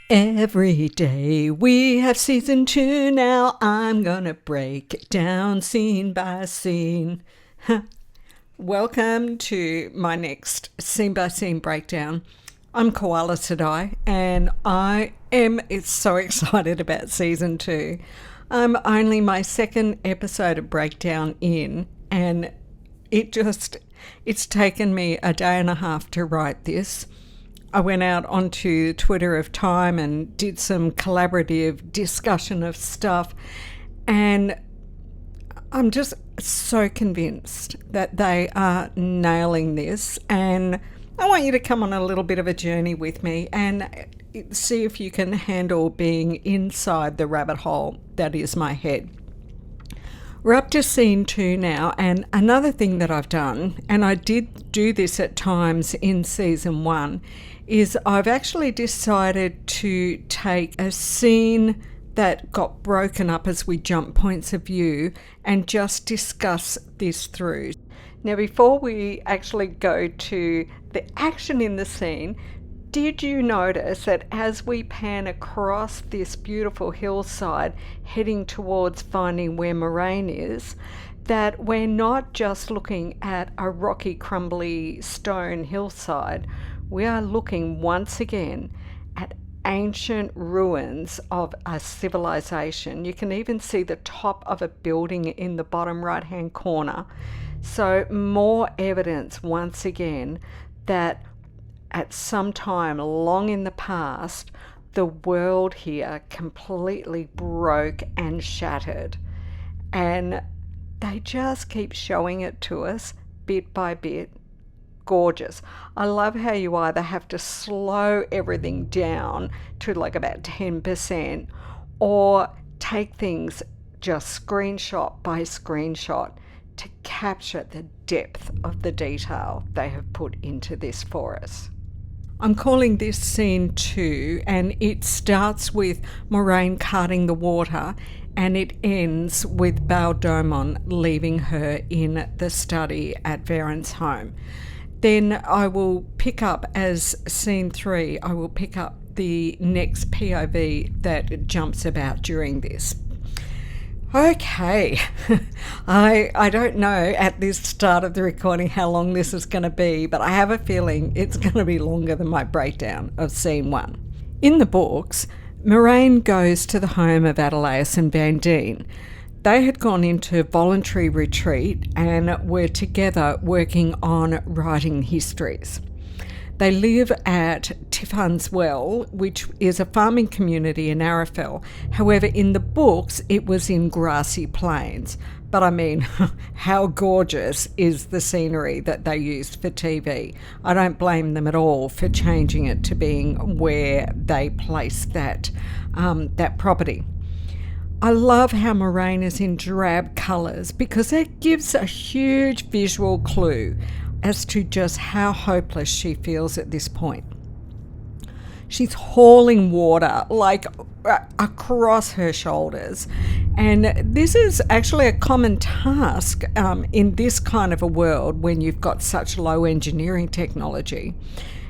Every day we have season 2 now. I'm gonna break it down scene by scene. Welcome to my next scene by scene breakdown. I'm Koala Sedai and I am so excited about season 2. I'm only my second episode of breakdown in, and it's taken me a day and a half to write this. I went out onto Twitter of Time and did some collaborative discussion of stuff, and I'm just so convinced that they are nailing this, and I want you to come on a little bit of a journey with me and see if you can handle being inside the rabbit hole that is my head. We're up to scene 2 now, and another thing that I've done, and I did do this at times in season 1, is I've actually decided to take a scene that got broken up as we jump points of view and just discuss this through. Now, before we actually go to the action in the scene, did you notice that as we pan across this beautiful hillside heading towards finding where Moraine is, that we're not just looking at a rocky, crumbly stone hillside, we are looking once again at ancient ruins of a civilization. You can even see the top of a building in the bottom right-hand corner. So more evidence once again that at some time long in the past, the world here completely broke and shattered. And they just keep showing it to us bit by bit. Gorgeous. I love how you either have to slow everything down to like about 10% or take things just screenshot by screenshot to capture the depth of the detail they have put into this for us. I'm calling this scene 2, and it starts with Moraine carting the water and it ends with Baldomon leaving her in the study at Varen's home. Then I will pick up, as scene 3, I will pick up the next POV that jumps about during this. Okay, I don't know at this start of the recording how long this is going to be, but I have a feeling it's going to be longer than my breakdown of scene 1. In the books, Moraine goes to the home of Adelaus and Vandene. They had gone into voluntary retreat and were together working on writing histories. They live at Tifan's Well, which is a farming community in Arafel. However, in the books, it was in grassy plains. But I mean, how gorgeous is the scenery that they used for TV? I don't blame them at all for changing it to being where they placed that property. I love how Moraine is in drab colours because it gives a huge visual clue as to just how hopeless she feels at this point. She's hauling water like across her shoulders, and this is actually a common task in this kind of a world when you've got such low engineering technology.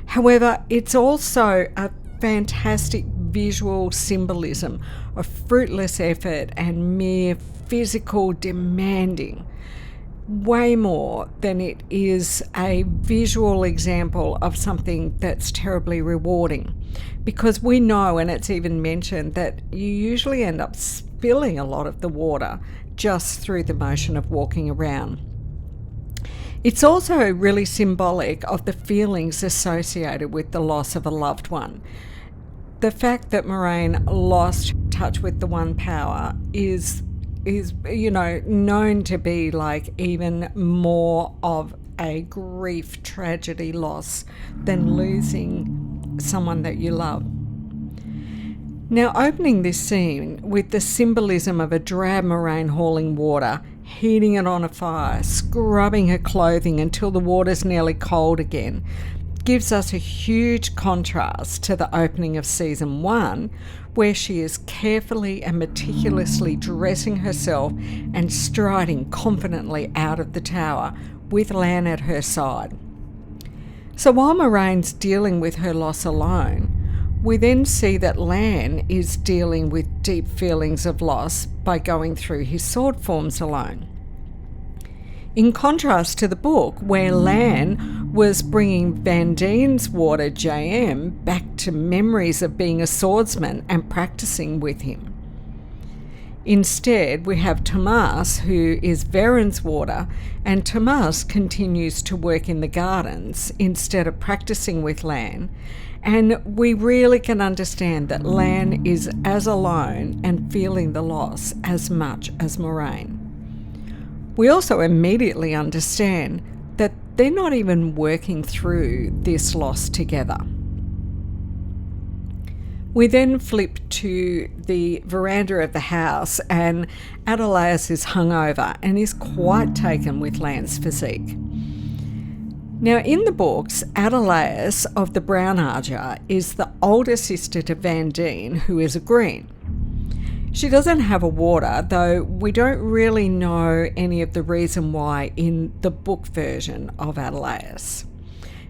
However, it's also a fantastic visual symbolism of fruitless effort and mere physical demanding, way more than it is a visual example of something that's terribly rewarding. Because we know, and it's even mentioned, that you usually end up spilling a lot of the water just through the motion of walking around. It's also really symbolic of the feelings associated with the loss of a loved one. The fact that Moraine lost touch with the One Power is known to be like even more of a grief tragedy loss than losing someone that you love. Now, opening this scene with the symbolism of a drab Moraine hauling water, heating it on a fire, scrubbing her clothing until the water's nearly cold again, gives us a huge contrast to the opening of season 1, where she is carefully and meticulously dressing herself and striding confidently out of the tower with Lan at her side. So while Moraine's dealing with her loss alone, we then see that Lan is dealing with deep feelings of loss by going through his sword forms alone. In contrast to the book, where Lan was bringing Vandine's water JM back to memories of being a swordsman and practicing with him. Instead, we have Tomas, who is Veren's water, and Tomas continues to work in the gardens instead of practicing with Lan. And we really can understand that Lan is as alone and feeling the loss as much as Moraine. We also immediately understand that they're not even working through this loss together. We then flip to the veranda of the house, and Adelaus is hungover and is quite taken with Lan's physique. Now, in the books, Adelaus of the Brown Arger is the older sister to Vandine, who is a green. She doesn't have a water, though we don't really know any of the reason why in the book version of Adelaus.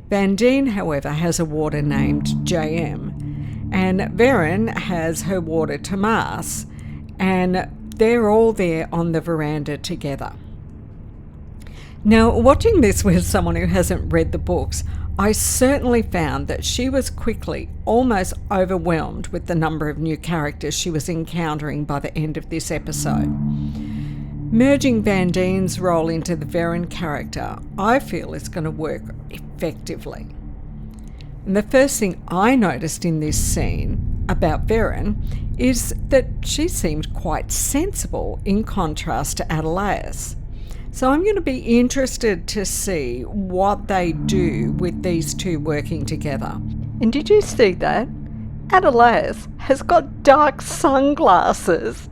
Vandine, however, has a water named JM, and Veren has her water Tomas, and they're all there on the veranda together. Now, watching this with someone who hasn't read the books, I certainly found that she was quickly almost overwhelmed with the number of new characters she was encountering by the end of this episode. Merging Vandine's role into the Veren character, I feel is going to work effectively. And the first thing I noticed in this scene about Veren is that she seemed quite sensible in contrast to Adelaus. So I'm going to be interested to see what they do with these two working together. And did you see that? Adelaus has got dark sunglasses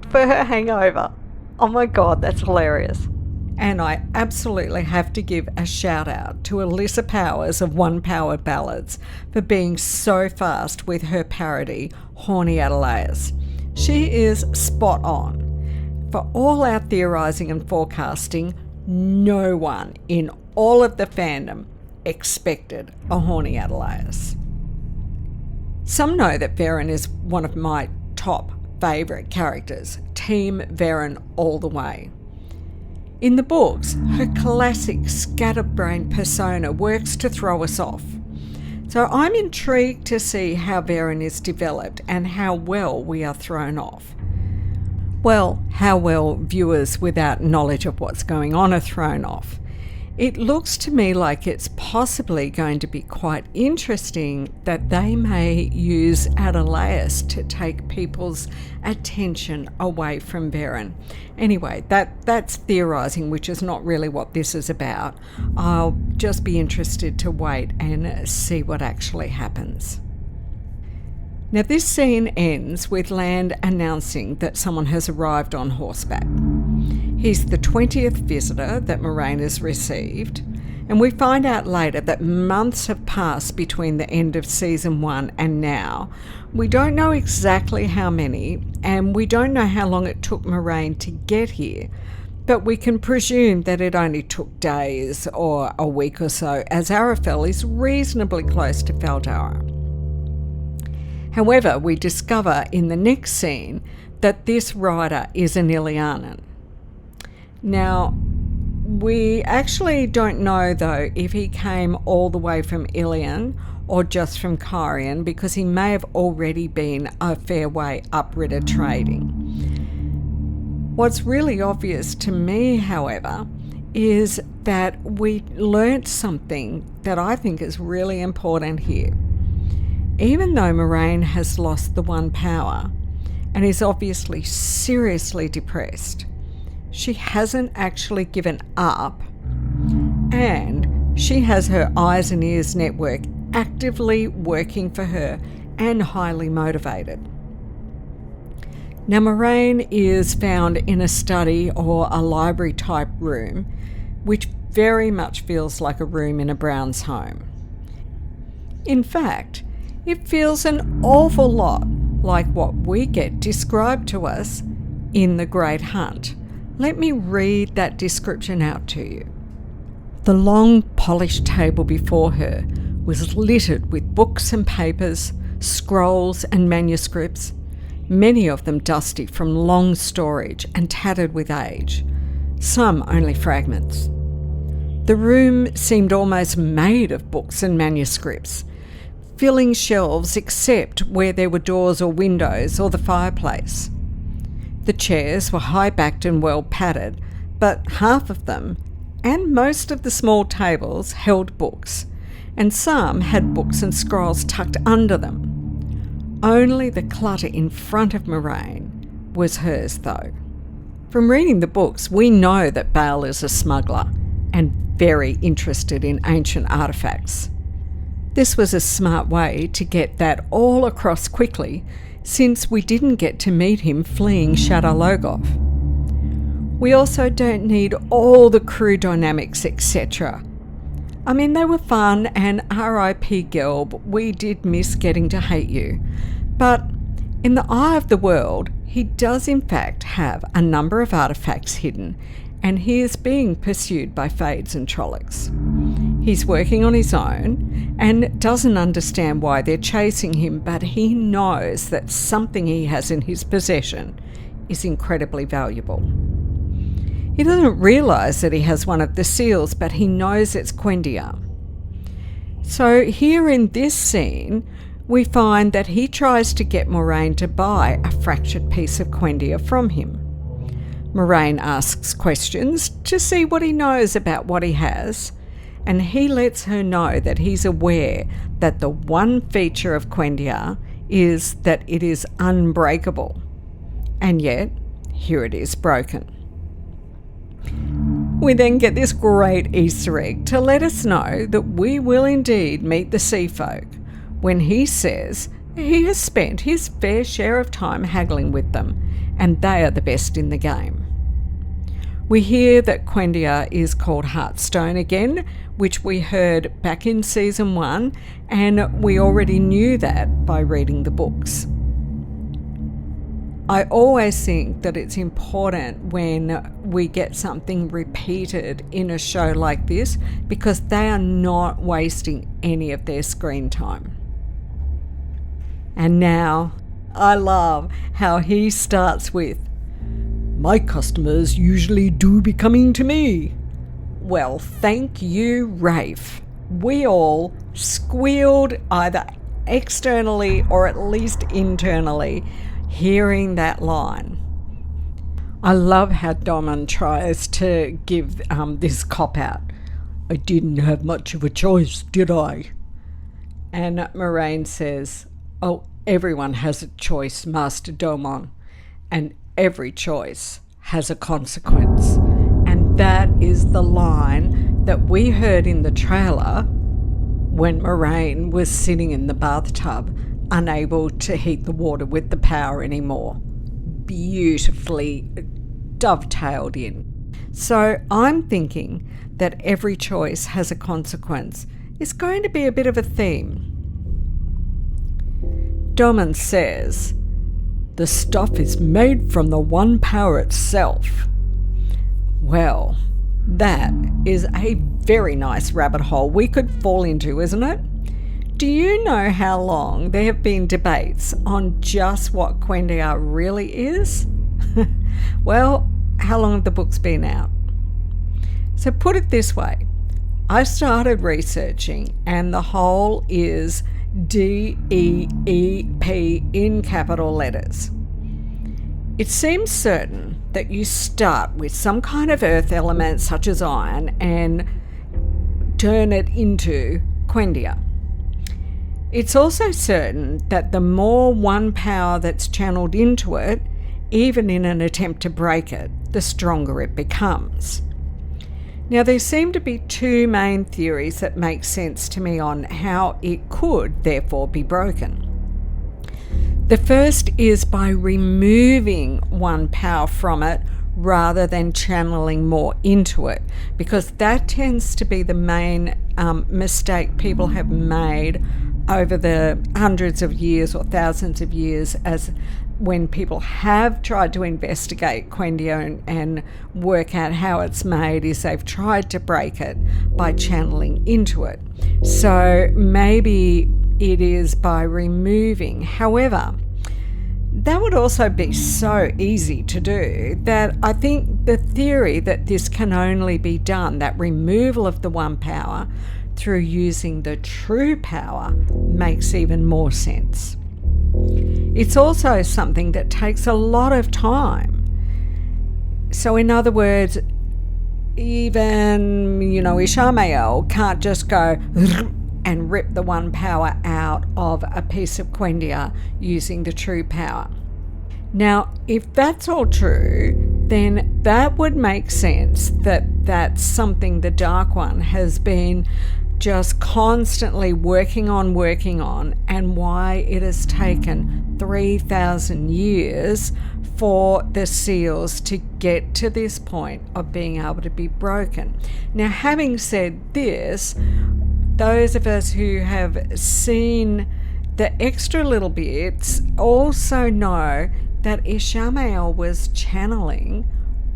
for her hangover. Oh my God, that's hilarious. And I absolutely have to give a shout out to Alyssa Powers of One Power Ballads for being so fast with her parody, Horny Adelaus. She is spot on. For all our theorising and forecasting, no one in all of the fandom expected a horny Adelaus. Some know that Veren is one of my top favourite characters, Team Veren all the way. In the books, her classic scatterbrain persona works to throw us off. So I'm intrigued to see how Veren is developed and how well we are thrown off. Well, how well viewers without knowledge of what's going on are thrown off. It looks to me like it's possibly going to be quite interesting that they may use Adelaus to take people's attention away from Veren. Anyway, that's theorising, which is not really what this is about. I'll just be interested to wait and see what actually happens. Now, this scene ends with Lan announcing that someone has arrived on horseback. He's the 20th visitor that Moraine has received, and we find out later that months have passed between the end of season 1 and now. We don't know exactly how many, and we don't know how long it took Moraine to get here, but we can presume that it only took days or a week or so, as Arafel is reasonably close to Feldara. However, we discover in the next scene that this rider is an Ilianan. Now, we actually don't know, though, if he came all the way from Ilion or just from Cairhien, because he may have already been a fair way upriver trading. What's really obvious to me, however, is that we learnt something that I think is really important here. Even though Moraine has lost the one power and is obviously seriously depressed, she hasn't actually given up, and she has her eyes and ears network actively working for her and highly motivated. Now, Moraine is found in a study or a library type room, which very much feels like a room in a Brown's home. In fact, it feels an awful lot like what we get described to us in The Great Hunt. Let me read that description out to you. The long, polished table before her was littered with books and papers, scrolls and manuscripts, many of them dusty from long storage and tattered with age, some only fragments. The room seemed almost made of books and manuscripts, filling shelves except where there were doors or windows or the fireplace. The chairs were high-backed and well padded, but half of them, and most of the small tables, held books, and some had books and scrolls tucked under them. Only the clutter in front of Moraine was hers, though. From reading the books, we know that Bale is a smuggler and very interested in ancient artefacts. This was a smart way to get that all across quickly, since we didn't get to meet him fleeing Shadar Logoth. We also don't need all the crew dynamics, etc. I mean, they were fun, and R.I.P. Gelb, we did miss getting to hate you. But in the eye of the world, he does in fact have a number of artefacts hidden, and he is being pursued by Fades and Trollocs. He's working on his own and doesn't understand why they're chasing him, but he knows that something he has in his possession is incredibly valuable. He doesn't realise that he has one of the seals, but he knows it's Quendia. So here in this scene, we find that he tries to get Moraine to buy a fractured piece of Quendia from him. Moraine asks questions to see what he knows about what he has, and he lets her know that he's aware that the one feature of Quendia is that it is unbreakable. And yet, here it is broken. We then get this great Easter egg to let us know that we will indeed meet the Sea Folk when he says he has spent his fair share of time haggling with them, and they are the best in the game. We hear that Quendia is called Heartstone again, which we heard back in season 1, and we already knew that by reading the books. I always think that it's important when we get something repeated in a show like this, because they are not wasting any of their screen time. And now, I love how he starts with, "My customers usually do be coming to me." Well, thank you, Rafe. We all squealed either externally or at least internally hearing that line. I love how Domon tries to give this cop-out. "I didn't have much of a choice, did I?" And Moraine says, "Oh, everyone has a choice, Master Domon, and every choice has a consequence." And that is the line that we heard in the trailer when Moraine was sitting in the bathtub, unable to heat the water with the power anymore. Beautifully dovetailed in. So I'm thinking that every choice has a consequence is going to be a bit of a theme. Domon says, "The stuff is made from the one power itself." Well, that is a very nice rabbit hole we could fall into, isn't it? Do you know how long there have been debates on just what Quendia really is? Well, how long have the books been out? So put it this way, I started researching and the whole is DEEP in capital letters. It seems certain that you start with some kind of earth element such as iron and turn it into Quendia. It's also certain that the more one power that's channeled into it, even in an attempt to break it, the stronger it becomes. Now, there seem to be two main theories that make sense to me on how it could therefore be broken. The first is by removing one power from it rather than channeling more into it, because that tends to be the main mistake people have made over the hundreds of years or thousands of years, as when people have tried to investigate Quendia and work out how it's made, is they've tried to break it by channeling into it. So maybe it is by removing. However, that would also be so easy to do that I think the theory that this can only be done, that removal of the one power, through using the true power makes even more sense. It's also something that takes a lot of time. So in other words, even, Ishamael can't just go and rip the one power out of a piece of Quendia using the true power. Now, if that's all true, then that would make sense that that's something the Dark One has been just constantly working on, and why it has taken 3,000 years for the seals to get to this point of being able to be broken. Now, having said this, those of us who have seen the extra little bits also know that Ishamael was channeling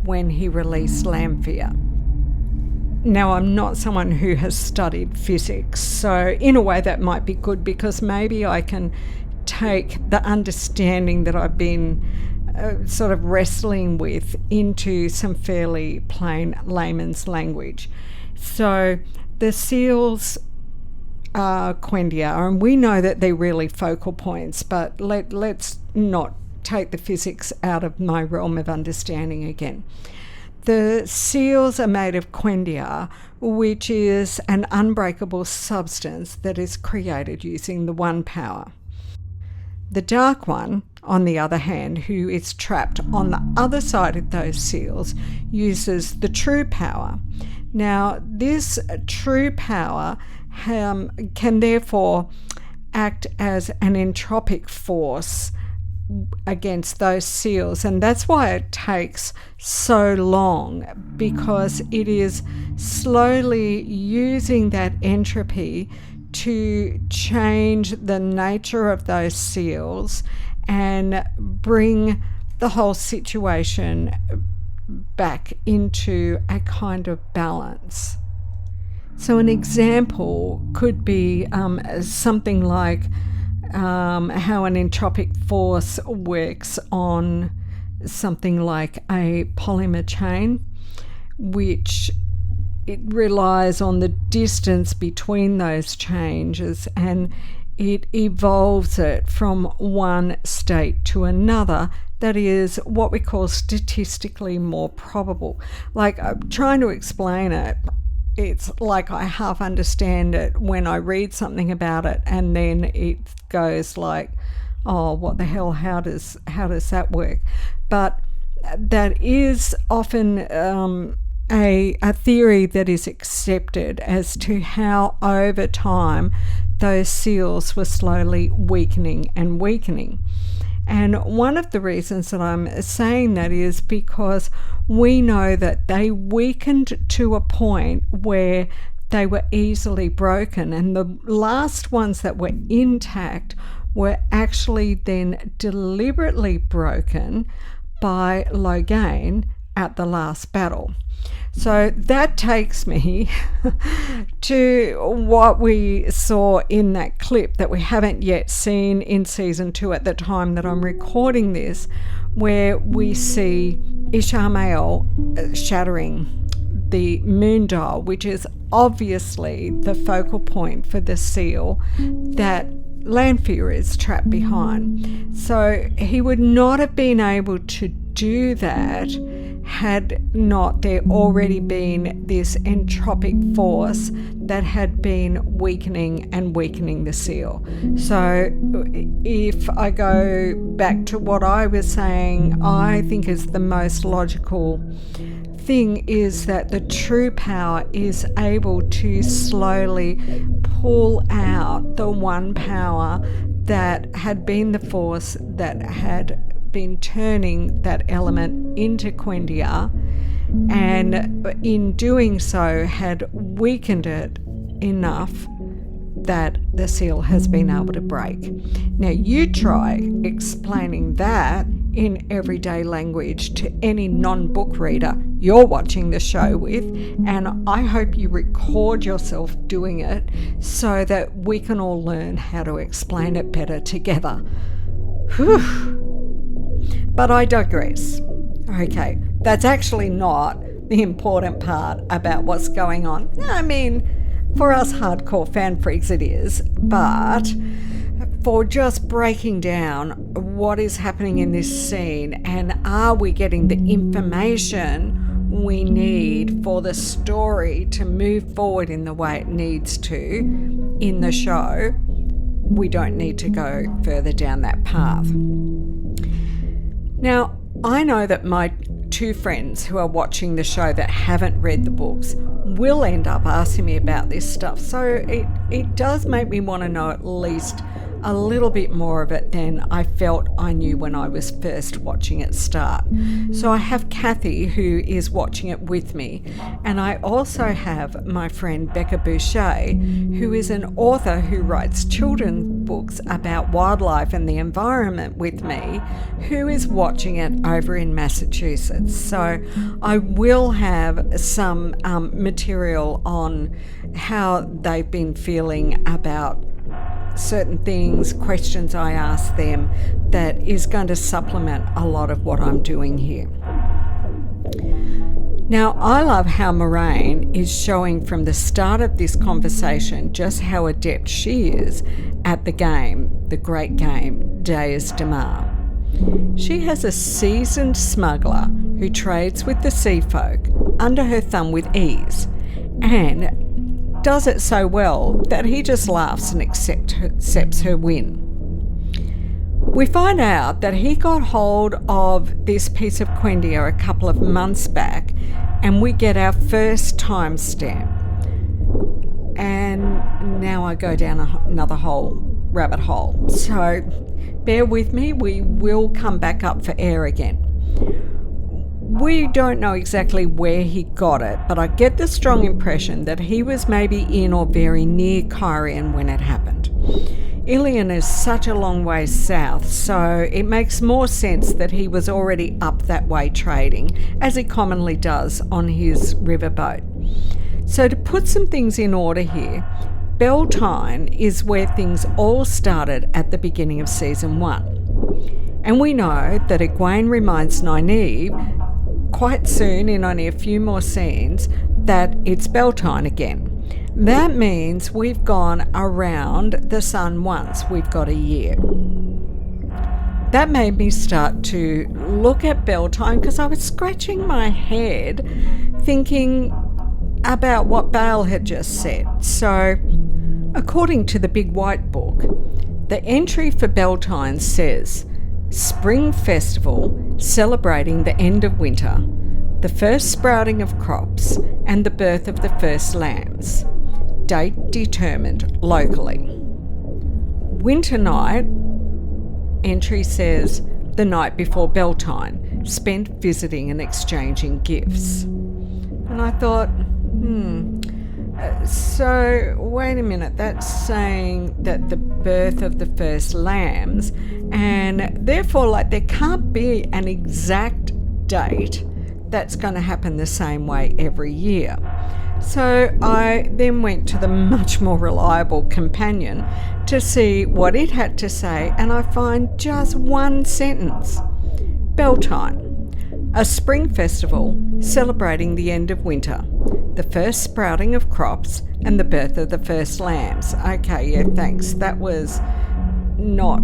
when he released Lanfear. Now, I'm not someone who has studied physics, so in a way that might be good, because maybe I can take the understanding that I've been sort of wrestling with into some fairly plain layman's language. So the seals are Quendia, and we know that they're really focal points, but let's not take the physics out of my realm of understanding again. The seals are made of Quendia, which is an unbreakable substance that is created using the one power. The Dark One, on the other hand, who is trapped on the other side of those seals, uses the true power. Now, this true power can therefore act as an entropic force against those seals, and that's why it takes so long, because it is slowly using that entropy to change the nature of those seals and bring the whole situation back into a kind of balance. So an example could be something like how an entropic force works on something like a polymer chain, which it relies on the distance between those changes, and it evolves it from one state to another that is what we call statistically more probable. Like, I'm trying to explain it. It's like I half understand it when I read something about it, and then it goes like, oh, what the hell, how does that work? But that is often a theory that is accepted as to how over time those seals were slowly weakening and weakening. And one of the reasons that I'm saying that is because we know that they weakened to a point where they were easily broken, and the last ones that were intact were actually then deliberately broken by Logain at the last battle. So that takes me to what we saw in that clip that we haven't yet seen in season 2 at the time that I'm recording this, where we see Ishamael shattering the moon dial, which is obviously the focal point for the seal that Lanfear is trapped behind. So he would not have been able to do that had not there already been this entropic force that had been weakening the seal. So if I go back to what I was saying, I think is the most logical thing is that the true power is able to slowly pull out the one power that had been the force that had been turning that element into Quendia, and in doing so had weakened it enough that the seal has been able to break. Now you try explaining that in everyday language to any non-book reader you're watching the show with, and I hope you record yourself doing it so that we can all learn how to explain it better together. Whew. But I digress. Okay, that's actually not the important part about what's going on. I mean, for us hardcore fan freaks it is, but for just breaking down what is happening in this scene, and are we getting the information we need for the story to move forward in the way it needs to in the show, we don't need to go further down that path. Now, I know that my two friends who are watching the show that haven't read the books will end up asking me about this stuff, so it does make me want to know at least a little bit more of it than I felt I knew when I was first watching it start. So I have Kathy, who is watching it with me, and I also have my friend Becca Boucher, who is an author who writes children's books about wildlife and the environment with me, who is watching it over in Massachusetts. So I will have some material on how they've been feeling about certain things, questions I ask them, that is going to supplement a lot of what I'm doing here. Now, I love how Moraine is showing from the start of this conversation just how adept she is at the game, the great game, Daes Da'mar. She has a seasoned smuggler who trades with the sea folk under her thumb with ease, and does it so well that he just laughs and accepts her win. We find out that he got hold of this piece of Quindia a couple of months back, and we get our first timestamp. And now I go down another rabbit hole. So bear with me, we will come back up for air again. We don't know exactly where he got it, but I get the strong impression that he was maybe in or very near Kyrian when it happened. Ilion is such a long way south, so it makes more sense that he was already up that way trading, as he commonly does on his riverboat. So to put some things in order here, Beltane is where things all started at the beginning of season 1. And we know that Egwene reminds Nynaeve quite soon, in only a few more scenes, that it's Beltane again. That means we've gone around the sun once. We've got a year. That made me start to look at Beltane, because I was scratching my head thinking about what Bale had just said. So, according to the Big White Book, the entry for Beltane says, Spring Festival celebrating the end of winter, the first sprouting of crops, and the birth of the first lambs. Date determined locally. Winter night entry says the night before Beltane, spent visiting and exchanging gifts. And I thought, so wait a minute, that's saying that the birth of the first lambs, and therefore like there can't be an exact date that's going to happen the same way every year. So I then went to the much more reliable Companion to see what it had to say, and I find just one sentence. Beltane, a spring festival celebrating the end of winter, the first sprouting of crops, and the birth of the first lambs. Okay, yeah, thanks. That was not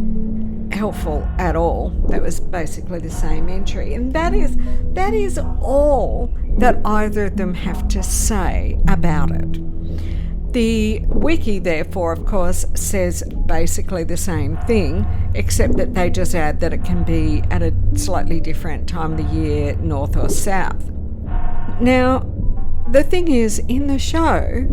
helpful at all. That was basically the same entry. And that is all that either of them have to say about it. The wiki, therefore, of course, says basically the same thing, except that they just add that it can be at a slightly different time of the year, north or south. Now, the thing is, in the show,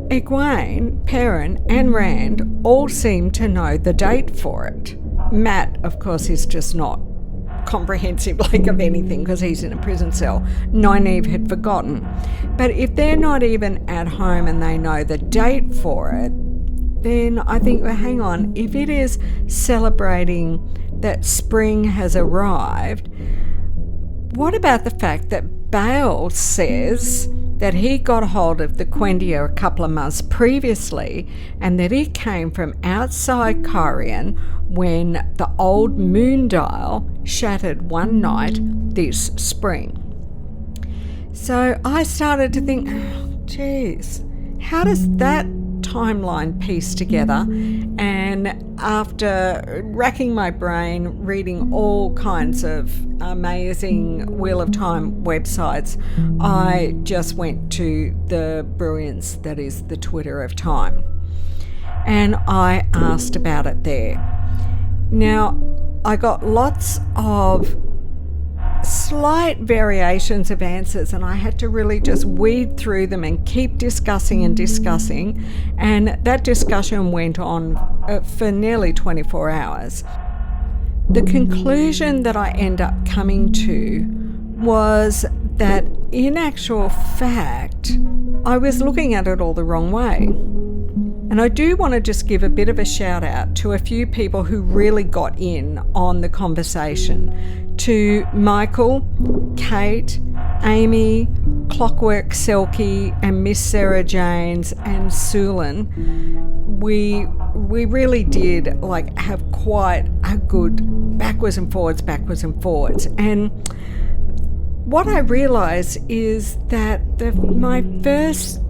Egwene, Perrin and Rand all seem to know the date for it. Matt, of course, is just not comprehensive of anything because he's in a prison cell. Nynaeve had forgotten. But if they're not even at home and they know the date for it, then I think, well, hang on, if it is celebrating that spring has arrived, what about the fact that Bale says that he got hold of the Quendia a couple of months previously and that it came from outside Corian when the old moon dial shattered one night this spring? So I started to think, oh, geez, how does that timeline piece together? And after racking my brain, reading all kinds of amazing Wheel of Time websites, I just went to the brilliance that is the Twitter of Time. And I asked about it there. Now, I got lots of slight variations of answers, and I had to really just weed through them and keep discussing, and that discussion went on for nearly 24 hours. The conclusion that I end up coming to was that in actual fact I was looking at it all the wrong way. And I do want to just give a bit of a shout out to a few people who really got in on the conversation. To Michael, Kate, Amy, Clockwork Selkie, and Miss Sarah Janes and Sulin. We really did have quite a good backwards and forwards. And what I realised is that my first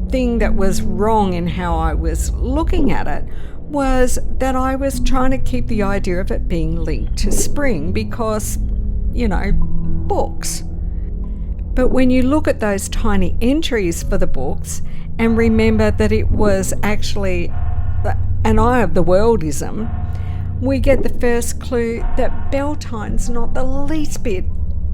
thing that was wrong in how I was looking at it was that I was trying to keep the idea of it being linked to spring because, books. But when you look at those tiny entries for the books and remember that it was actually an eye of the worldism, we get the first clue that Beltane's not the least bit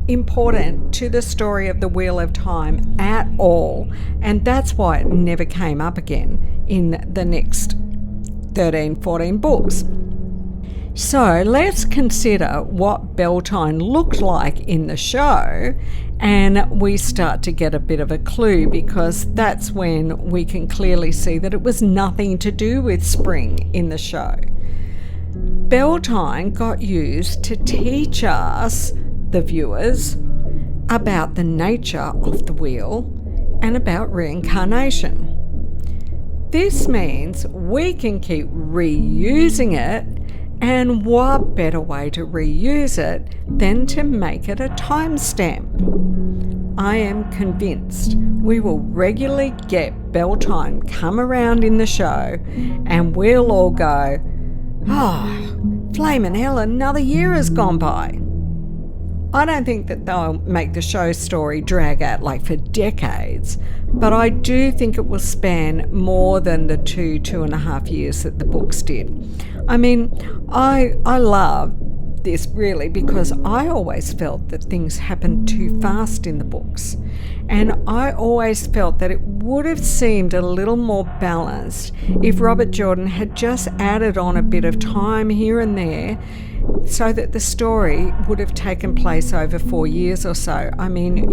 important to the story of the Wheel of Time at all, and that's why it never came up again in the next 13-14 books. So let's consider what Beltane looked like in the show, and we start to get a bit of a clue, because that's when we can clearly see that it was nothing to do with spring in the show. Beltane got used to teach us, the viewers, about the nature of the wheel and about reincarnation. This means we can keep reusing it, and what better way to reuse it than to make it a timestamp? I am convinced we will regularly get Beltane come around in the show and we'll all go, oh, flamin' hell, another year has gone by. I don't think that they'll make the show story drag out for decades, but I do think it will span more than the 2.5 years that the books did. I mean, I love this really because I always felt that things happened too fast in the books. And I always felt that it would have seemed a little more balanced if Robert Jordan had just added on a bit of time here and there so that the story would have taken place over 4 years or so. I mean,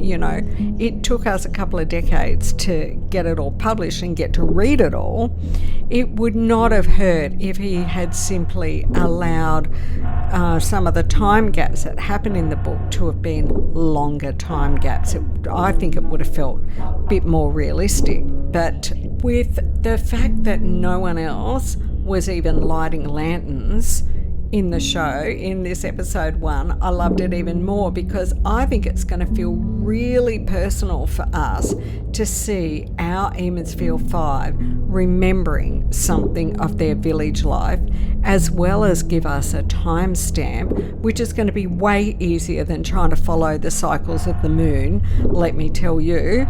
it took us a couple of decades to get it all published and get to read it all. It would not have hurt if he had simply allowed some of the time gaps that happen in the book to have been longer time gaps. I think it would have felt a bit more realistic. But with the fact that no one else was even lighting lanterns in the show, in this episode 1, I loved it even more because I think it's going to feel really personal for us to see our Emmonsfield 5 remembering something of their village life, as well as give us a timestamp, which is going to be way easier than trying to follow the cycles of the moon, let me tell you.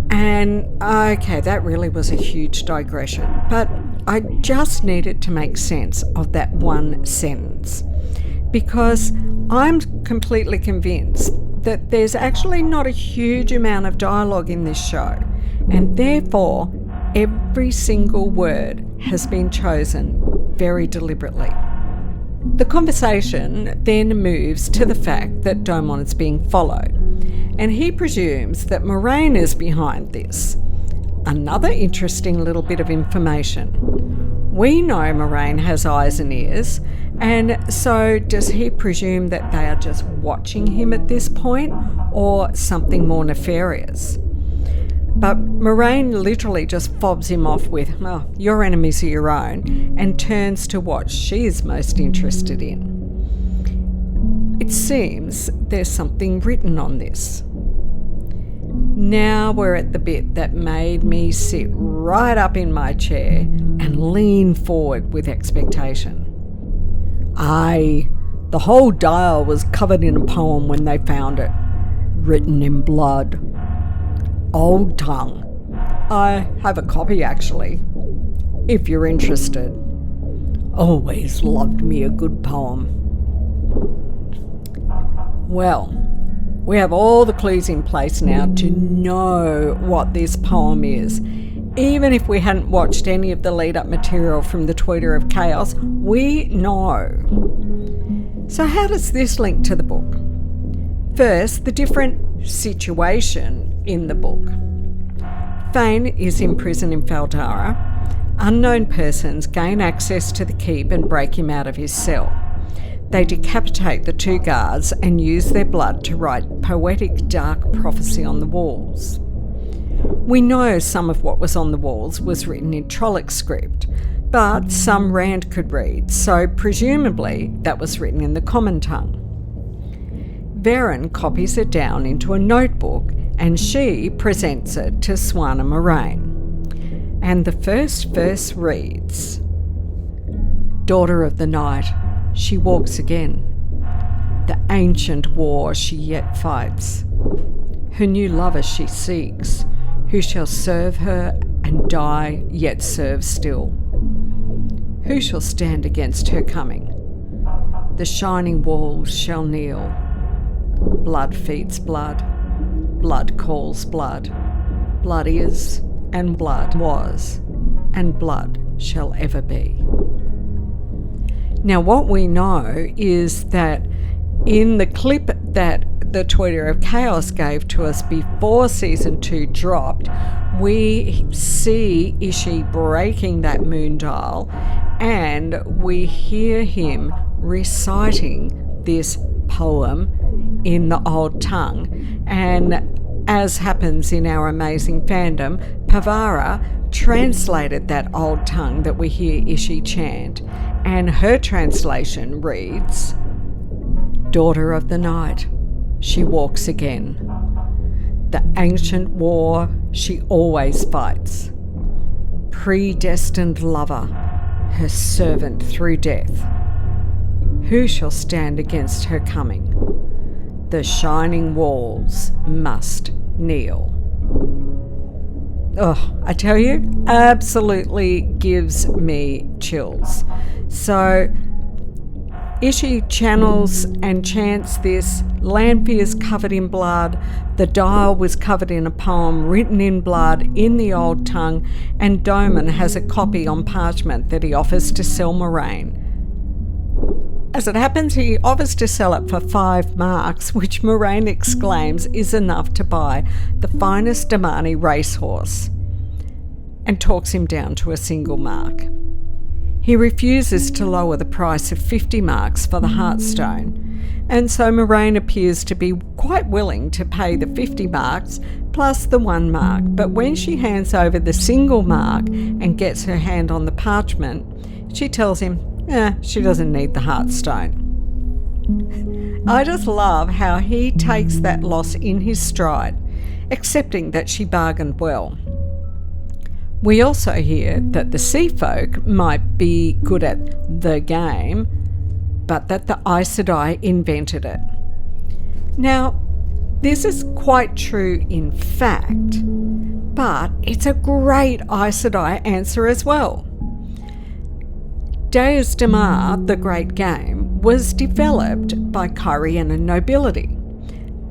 And okay, that really was a huge digression, but I just needed to make sense of that one sentence, because I'm completely convinced that there's actually not a huge amount of dialogue in this show, and therefore every single word has been chosen very deliberately. The conversation then moves to the fact that Domon is being followed, and he presumes that Moraine is behind this. Another interesting little bit of information. We know Moraine has eyes and ears, And so does he presume that they are just watching him at this point, or something more nefarious? But Moraine literally just fobs him off with, "Oh, your enemies are your own," and turns to what she is most interested in. It seems there's something written on this. Now we're at the bit that made me sit right up in my chair and lean forward with expectation. Aye, the whole dial was covered in a poem when they found it, written in blood. Old tongue. I have a copy actually, if you're interested. Always loved me a good poem. Well, we have all the clues in place now to know what this poem is. Even if we hadn't watched any of the lead-up material from the Tweeter of Chaos, we know. So how does this link to the book? First, the different situation in the book. Fane is in prison in Faldara. Unknown persons gain access to the keep and break him out of his cell. They decapitate the 2 guards and use their blood to write poetic dark prophecy on the walls. We know some of what was on the walls was written in Trolloc script, but some Rand could read, so presumably that was written in the common tongue. Verin copies it down into a notebook and she presents it to Swana Moraine. And the first verse reads, "Daughter of the night, she walks again. The ancient war she yet fights. Her new lover she seeks, who shall serve her and die yet serve still. Who shall stand against her coming? The shining walls shall kneel. Blood feeds blood, blood calls blood. Blood is, and blood was, and blood shall ever be." Now what we know is that in the clip that the Tweeter of Chaos gave to us before Season 2 dropped, we see Ishi breaking that moon dial and we hear him reciting this poem in the old tongue. And as happens in our amazing fandom, Pavara translated that old tongue that we hear Ishi chant, and her translation reads, "Daughter of the night, she walks again. The ancient war she always fights. Predestined lover, her servant through death. Who shall stand against her coming? The shining walls must kneel." Oh, I tell you, absolutely gives me chills. So Ishi channels and chants this. Lanfear is covered in blood. The dial was covered in a poem written in blood in the old tongue, and Doman has a copy on parchment that he offers to sell Moraine. As it happens, he offers to sell it for 5 marks, which Moraine exclaims is enough to buy the finest Damani racehorse, and talks him down to a single mark. He refuses to lower the price of 50 marks for the Heartstone, and so Moraine appears to be quite willing to pay the 50 marks plus the 1 mark, but when she hands over the single mark and gets her hand on the parchment, she tells him, she doesn't need the Heartstone. I just love how he takes that loss in his stride, accepting that she bargained well. We also hear that the Sea Folk might be good at the game, but that the Aes Sedai invented it. Now, this is quite true in fact, but it's a great Aes Sedai answer as well. Deus Damar, the Great Game, was developed by Kyrianan nobility,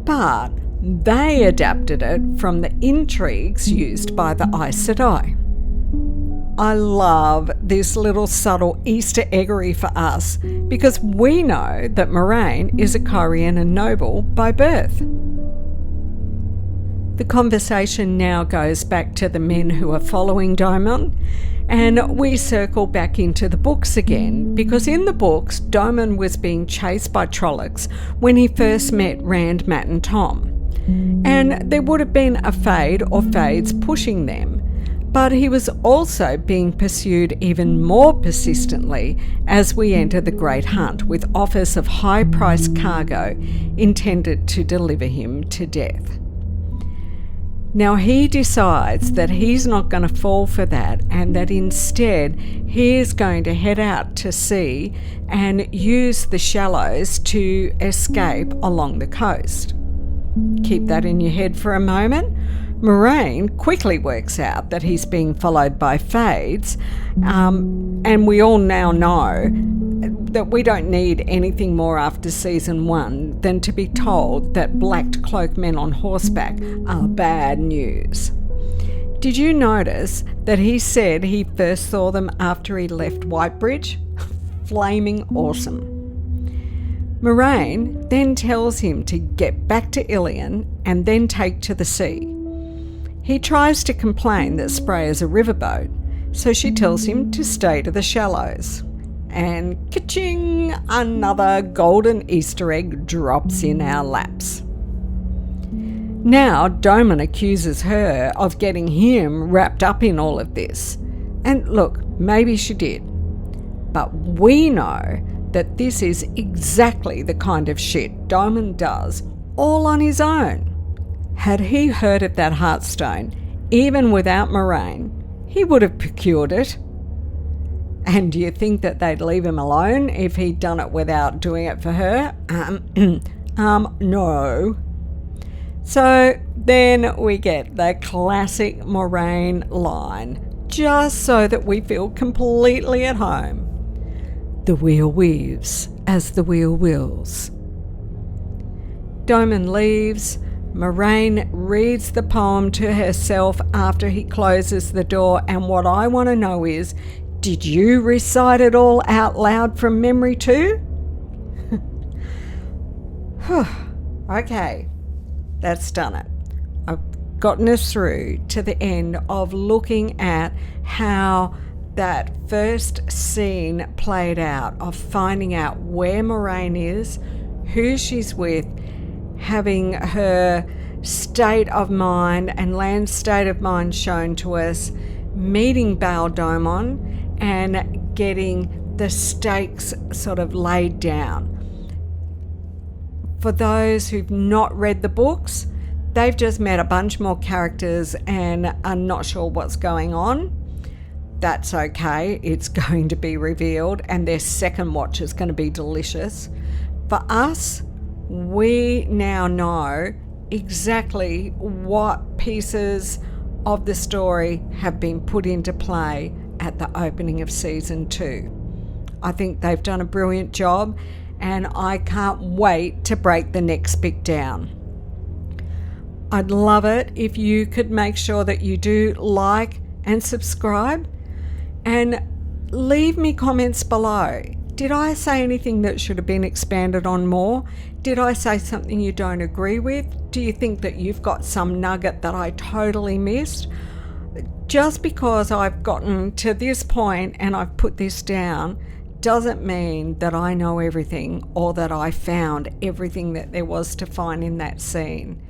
but they adapted it from the intrigues used by the Aes Sedai. I love this little subtle Easter eggery for us because we know that Moraine is a Kyrianan noble by birth. The conversation now goes back to the men who are following Domon, and we circle back into the books again, because in the books, Domon was being chased by Trollocs when he first met Rand, Matt and Tom. And there would have been a Fade or Fades pushing them, but he was also being pursued even more persistently as we enter the Great Hunt with offers of high-priced cargo intended to deliver him to death. Now he decides that he's not going to fall for that, and that instead he is going to head out to sea and use the shallows to escape along the coast. Keep that in your head for a moment. Moraine quickly works out that he's being followed by Fades, and we all now know that we don't need anything more after season 1 than to be told that blacked cloaked men on horseback are bad news. Did you notice that he said he first saw them after he left Whitebridge? Flaming awesome. Moraine then tells him to get back to Ilion and then take to the sea. He tries to complain that Spray is a riverboat, so she tells him to stay to the shallows. And ka-ching! Another golden Easter egg drops in our laps. Now Domon accuses her of getting him wrapped up in all of this. And look, maybe she did. But we know that this is exactly the kind of shit Domon does all on his own. Had he heard of that Heartstone, even without Moraine, he would have procured it. And do you think that they'd leave him alone if he'd done it without doing it for her? No. So then we get the classic Moraine line, just so that we feel completely at home. The wheel weaves as the wheel wills. Domon leaves. Moraine reads the poem to herself after he closes the door, and what I want to know is, did you recite it all out loud from memory too? Okay, that's done it. I've gotten us through to the end of looking at how that first scene played out, of finding out where Moraine is, who she's with, having her state of mind and land state of mind shown to us, meeting Baal Domon, and getting the stakes sort of laid down. For those who've not read the books, they've just met a bunch more characters and are not sure what's going on. That's okay, it's going to be revealed, and their second watch is going to be delicious. For us, we now know exactly what pieces of the story have been put into play at the opening of season 2. I think they've done a brilliant job, and I can't wait to break the next bit down. I'd love it if you could make sure that you do like and subscribe, and leave me comments below. Did I say anything that should have been expanded on more? Did I say something you don't agree with? Do you think that you've got some nugget that I totally missed? Just because I've gotten to this point and I've put this down doesn't mean that I know everything or that I found everything that there was to find in that scene.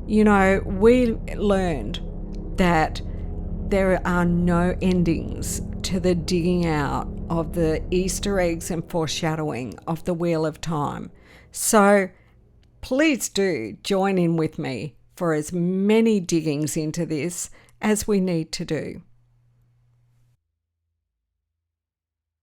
You know, we learned that there are no endings to the digging out of the Easter eggs and foreshadowing of the Wheel of Time. So please do join in with me for as many diggings into this as we need to do.